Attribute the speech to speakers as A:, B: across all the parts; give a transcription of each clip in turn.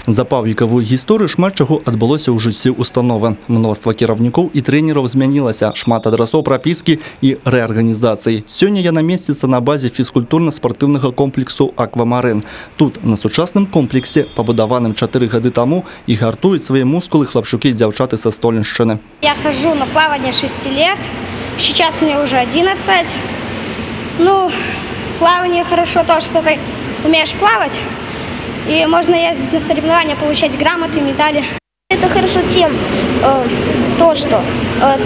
A: За паўвекавую гісторыю шмат чаго адбылося ў жыцці установы. Мноства кіраўнікоў і трэнераў змянілася, шмат адрасоў прапіскі і рэарганізацыі. Сёння яна месціцца на базе фізкультурна-спартыўнага комплексу «Аквамарин». Тут, на сучасным комплексе, пабудаваным 4 гады таму, і гартуюць свае мускулы хлапчукі і дзяўчаты са Столиншчыны.
B: Я хожу на плавание 6 лет, сейчас мне уже 11. Ну, плавание хорошо то, что ты умеешь плавать. И можно ездить на соревнования, получать грамоты, медали.
C: Это хорошо тем, что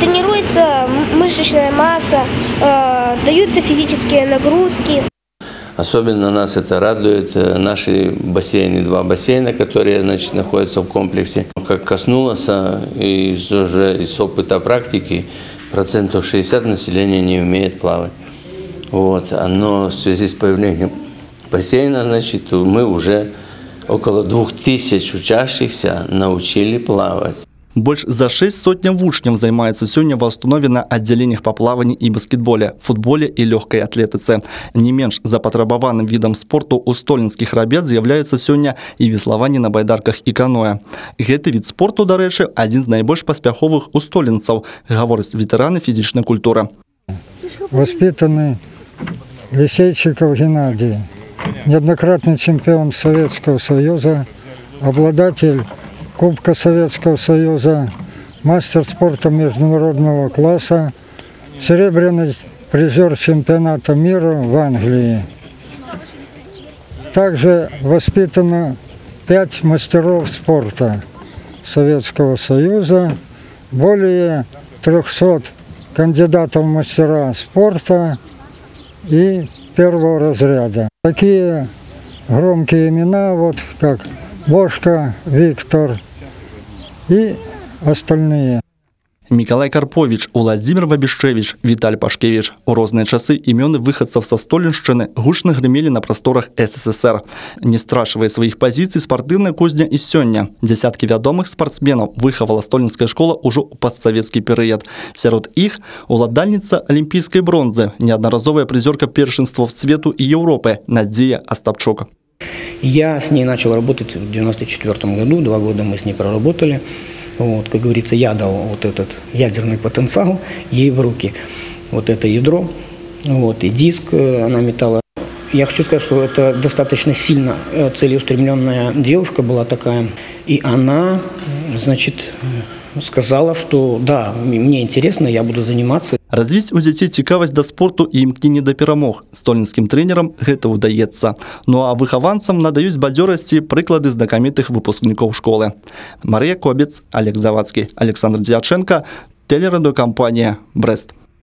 C: тренируется мышечная масса, даются физические нагрузки.
D: Особенно нас это радует, наши бассейны, 2 бассейна, которые находятся в комплексе. Как коснулось, и уже из опыта практики, 60% населения не умеет плавать. Вот. Но в связи с появлением бассейна, значит, мы уже около 2000 учащихся научили плавать.
A: Больш за 600 вучняў займаецца сёння ва ўстанове на аддзяленнях па плаванні і баскетболе, футболе і лёгкай атлетыцы. Не менш запатрабаваным відам спорту ў столінскіх рабят з'яўляецца сёння і веславанне на байдарках і каноэ. Гэты від спорту, дарэчы, адзін з найбольш паспяховых у столінцаў, гавораць ветэраны фізічнай культуры.
E: Воспитанный Лисейчиков Геннадий, неоднократный чемпион Советского Союза, обладатель Кубка Советского Союза, мастер спорта международного класса, серебряный призер чемпионата мира в Англии. Также воспитано 5 мастеров спорта Советского Союза, более 300 кандидатов в мастера спорта и первого разряда. Такие громкие имена, вот как Бошка, Виктор и остальные.
A: Миколай Карпович, Владимир Вабішчевіч, Віталь Пашкевич. У розныя часы імёны выхадцаў са Столиншчыны гучна грымелі на прасторах СССР. Не страшвае сваіх пазіцый спартыўная кузня і сёння. Дзясяткі вядомых спартсменаў выхавала столінская школа ўжо ў падсавецкі перыяд. Сярод іх уладальніца алімпійскай бронзы, неаднаразовая призерка першынстваў свету и Европы Надзея Остапчук.
F: Я с ней начал работать в 1994 году, 2 года мы с ней проработали. Вот, как говорится, я дал вот этот ядерный потенциал ей в руки. Вот это ядро, вот, и диск она метала. Я хочу сказать, что это достаточно сильно целеустремленная девушка была такая. И она, значит, сказала, что да, мне интересно, я буду заниматься.
A: Развіць у дзяцей цікавасць да спорту і імкненне да перамог. Столінскім трэнерам гэта ўдаецца. Ну а выхаванцам надаюць бадзёрасці прыклады знакамітых выпускнікоў школы. Марыя Кобец, Олег Завадскі, Александр Дьяченко, телерадиокомпания «Брест».